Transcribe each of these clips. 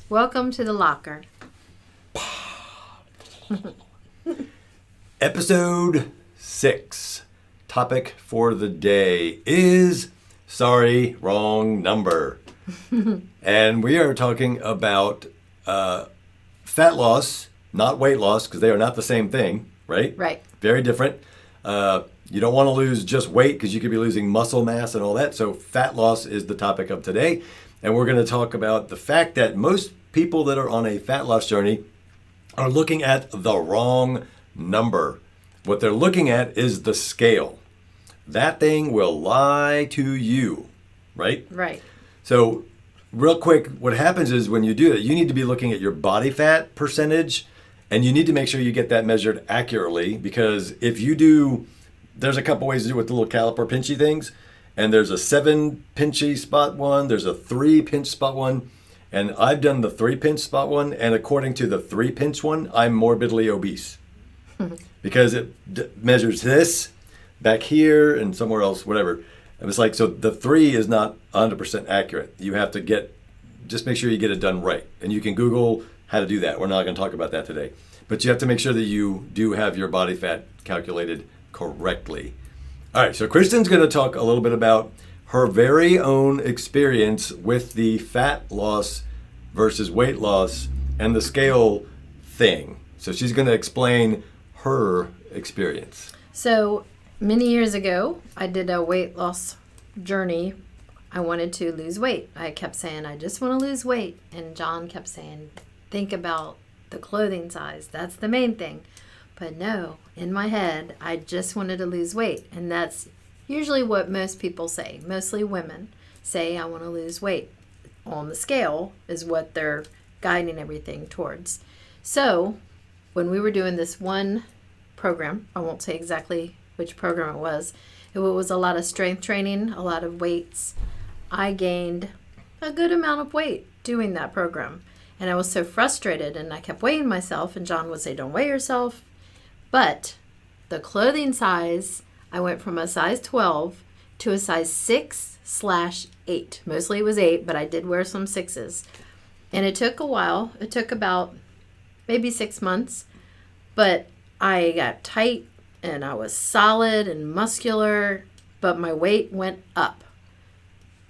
Welcome to the locker. Episode 6. Topic for the day is sorry, wrong number. And we are talking about fat loss, not weight loss, because they are not the same thing, right? Right. Very different. You don't want to lose just weight because you could be losing muscle mass and all that. So fat loss is the topic of today. And we're going to talk about the fact that most people that are on a fat loss journey are looking at the wrong number. What they're looking at is the scale. That thing will lie to you, right? Right. So real quick, what happens is when you do that, you need to be looking at your body fat percentage, and you need to make sure you get that measured accurately, because if you do, there's a couple ways to do it with the little caliper pinchy things, and there's a 7 pinchy spot one, there's a 3 pinch spot one, and I've done the 3 pinch spot one, and according to the 3 pinch one, I'm morbidly obese because it measures this back here and somewhere else, whatever. It was like, so the 3 is not 100% accurate. You have to just make sure you get it done right. And you can Google how to do that. We're not going to talk about that today. But you have to make sure that you do have your body fat calculated correctly. All right, so Kristen's going to talk a little bit about her very own experience with the fat loss versus weight loss and the scale thing. So she's going to explain her experience. So many years ago, I did a weight loss journey. I wanted to lose weight. I kept saying, I just want to lose weight. And John kept saying, think about the clothing size. That's the main thing. But no, in my head, I just wanted to lose weight. And that's usually what most people say. Mostly women say, I want to lose weight. On the scale is what they're guiding everything towards. So when we were doing this one program, I won't say exactly which program it was a lot of strength training, a lot of weights. I gained a good amount of weight doing that program. And I was so frustrated, and I kept weighing myself, and John would say, don't weigh yourself. But the clothing size, I went from a size 12 to a size 6/8. Mostly it was 8, but I did wear some 6s. And it took a while. It took about maybe 6 months. But I got tight, and I was solid and muscular, but my weight went up.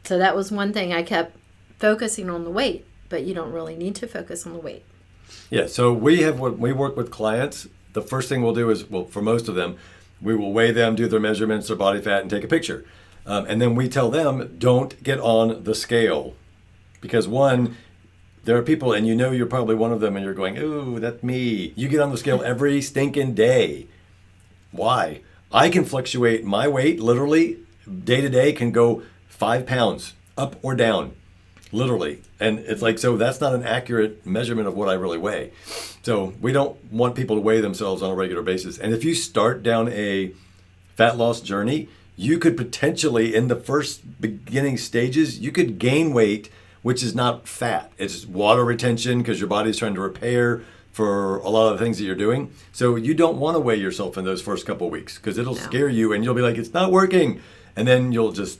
So that was one thing. I kept focusing on the weight, but you don't really need to focus on the weight. Yeah, so when we work with clients, the first thing we'll do is, well, for most of them, we will weigh them, do their measurements, their body fat, and take a picture. And then we tell them, don't get on the scale. Because one, there are people, and you know you're probably one of them, and you're going, ooh, that's me. You get on the scale every stinking day. Why? I can fluctuate my weight, literally, day to day, can go 5 pounds up or down. Literally. And it's like, so that's not an accurate measurement of what I really weigh. So we don't want people to weigh themselves on a regular basis. And if you start down a fat loss journey, you could potentially, in the first beginning stages, you could gain weight, which is not fat. It's water retention because your body's trying to repair for a lot of the things that you're doing. So you don't want to weigh yourself in those first couple of weeks because it'll scare you and you'll be like, it's not working. And then you'll just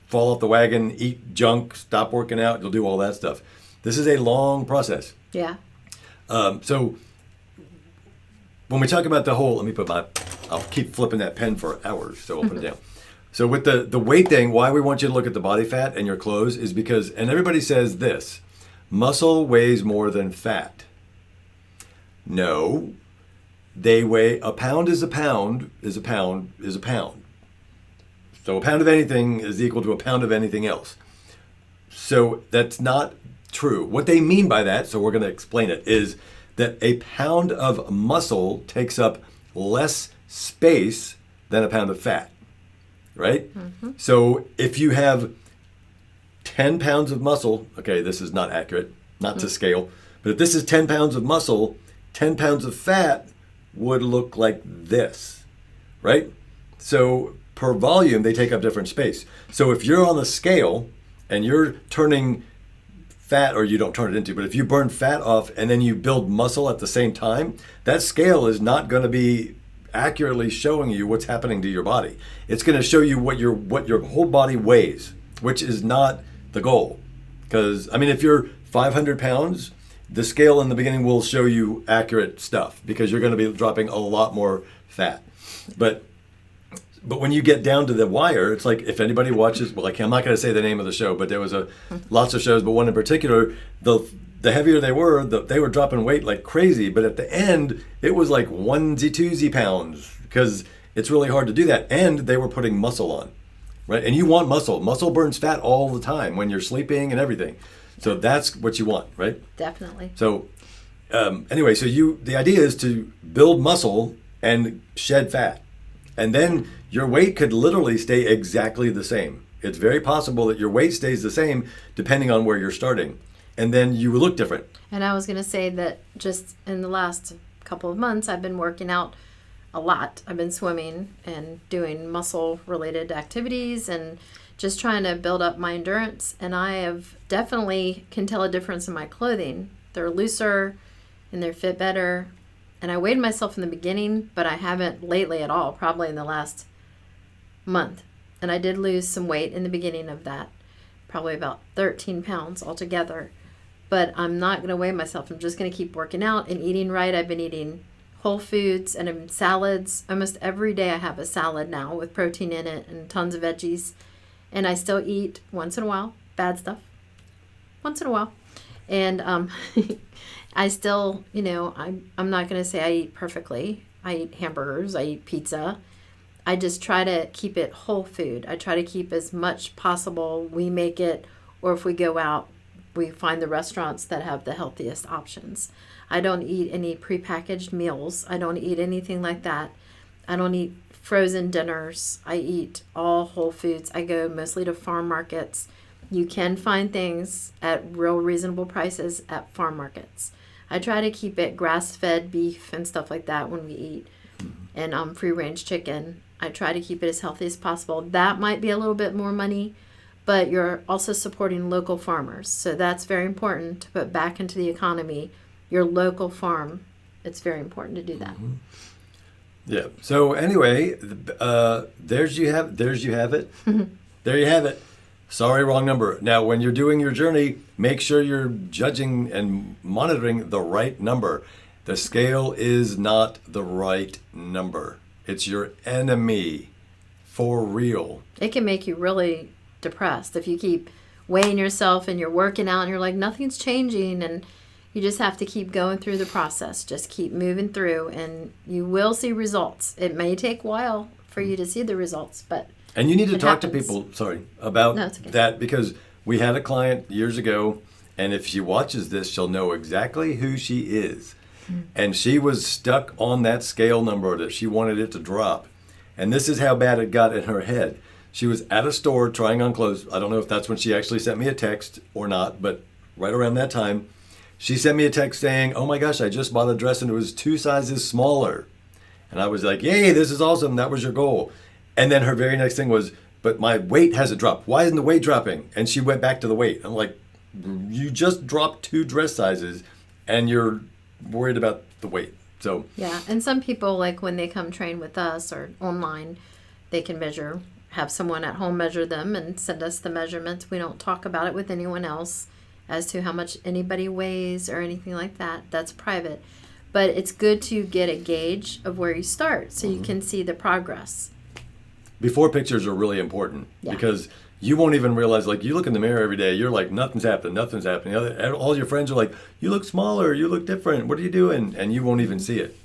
fall off the wagon, eat junk, stop working out, you'll do all that stuff. This is a long process. Yeah. So when we talk about the whole, I'll keep flipping that pen for hours, so I'll put it down. So with the weight thing, why we want you to look at the body fat and your clothes is because, and everybody says this, muscle weighs more than fat. No, they weigh, a pound is a pound is a pound is a pound. So a pound of anything is equal to a pound of anything else. So that's not true. What they mean by that, so we're going to explain it, is that a pound of muscle takes up less space than a pound of fat, right? Mm-hmm. So if you have 10 pounds of muscle, okay, this is not accurate, not to scale, but if this is 10 pounds of muscle, 10 pounds of fat would look like this, right? So per volume, they take up different space. So if you're on the scale and you're turning fat, or you don't turn it into, but if you burn fat off and then you build muscle at the same time, that scale is not going to be accurately showing you what's happening to your body. It's going to show you what your whole body weighs, which is not the goal. Because, I mean, if you're 500 pounds, the scale in the beginning will show you accurate stuff because you're going to be dropping a lot more fat. But when you get down to the wire, it's like if anybody watches, well, I'm not going to say the name of the show, but there was lots of shows, but one in particular, the heavier they were dropping weight like crazy. But at the end, it was like onesie, twosie pounds because it's really hard to do that. And they were putting muscle on, right? And you want muscle. Muscle burns fat all the time when you're sleeping and everything. So that's what you want, right? Definitely. So anyway, the idea is to build muscle and shed fat. And then your weight could literally stay exactly the same. It's very possible that your weight stays the same depending on where you're starting. And then you look different. And I was going to say that just in the last couple of months, I've been working out a lot. I've been swimming and doing muscle-related activities and just trying to build up my endurance. And I have definitely can tell a difference in my clothing. They're looser and they fit better. And I weighed myself in the beginning, but I haven't lately at all, probably in the last month. And I did lose some weight in the beginning of that, probably about 13 pounds altogether. But I'm not going to weigh myself. I'm just going to keep working out and eating right. I've been eating whole foods and salads. Almost every day I have a salad now with protein in it and tons of veggies. And I still eat once in a while, bad stuff, once in a while. And I still, I'm not going to say I eat perfectly. I eat hamburgers, I eat pizza. I just try to keep it whole food. I try to keep as much possible. We make it, or if we go out, we find the restaurants that have the healthiest options. I don't eat any prepackaged meals. I don't eat anything like that. I don't eat frozen dinners. I eat all whole foods. I go mostly to farm markets. You can find things at real reasonable prices at farm markets. I try to keep it grass-fed beef and stuff like that when we eat, and free-range chicken. I try to keep it as healthy as possible. That might be a little bit more money, but you're also supporting local farmers. So that's very important to put back into the economy. Your local farm, it's very important to do that. Mm-hmm. Yeah. So anyway, there's you have it. There you have it. Sorry, wrong number. Now, when you're doing your journey, make sure you're judging and monitoring the right number. The scale is not the right number. It's your enemy, for real. It can make you really depressed if you keep weighing yourself and you're working out and you're like, nothing's changing, and you just have to keep going through the process. Just keep moving through and you will see results. It may take a while for you to see the results, but and you need to talk happens. to people, about that, because we had a client years ago, and if she watches this, she'll know exactly who she is. And she was stuck on that scale number that she wanted it to drop. And this is how bad it got in her head. She was at a store trying on clothes. I don't know if that's when she actually sent me a text or not, but right around that time, she sent me a text saying, oh my gosh, I just bought a dress and it was 2 sizes smaller. And I was like, yay, this is awesome. That was your goal. And then her very next thing was, but my weight hasn't dropped. Why isn't the weight dropping? And she went back to the weight. I'm like, you just dropped 2 dress sizes and you're worried about the weight. So yeah, and some people, like when they come train with us or online, they can have someone at home measure them and send us the measurements. We don't talk about it with anyone else as to how much anybody weighs or anything like that. That's private. But it's good to get a gauge of where you start so you can see the progress. Before pictures are really important because you won't even realize, like, you look in the mirror every day, you're like, nothing's happening. All your friends are like, you look smaller, you look different, what are you doing? And you won't even see it.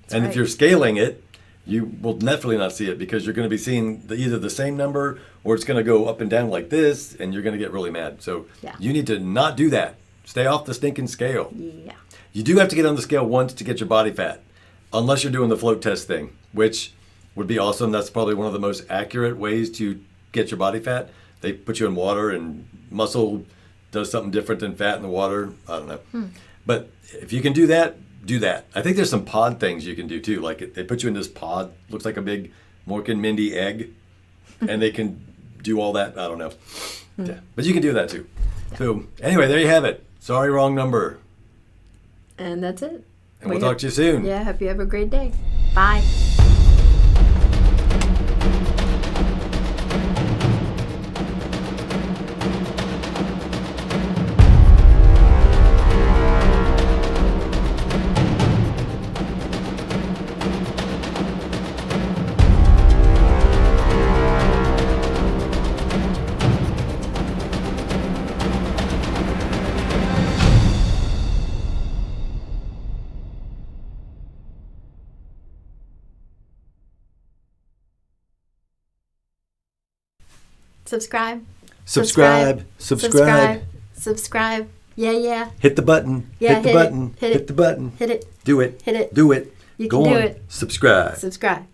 That's right. If you're scaling it, you will definitely not see it because you're going to be seeing either the same number or it's going to go up and down like this, and you're going to get really mad. So you need to not do that. Stay off the stinking scale. Yeah. You do have to get on the scale once to get your body fat, unless you're doing the float test thing, which would be awesome. That's probably one of the most accurate ways to get your body fat. They put you in water, and muscle does something different than fat in the water. I don't know. But if you can do that, do that. I think there's some pod things you can do too. Like they put you in this pod, looks like a big Mork and Mindy egg, and they can do all that. I don't know. Yeah. But you can do that too. Yeah. So anyway, there you have it. Sorry, wrong number. And that's it. And we'll talk to you soon. Yeah, hope you have a great day. Bye. Subscribe. Subscribe. Subscribe. Yeah. Hit the button. Yeah, hit the hit it. button. Hit Hit it. the button. Hit it. Do it. Hit it. Do it. You Go can do on. it. Subscribe. Subscribe.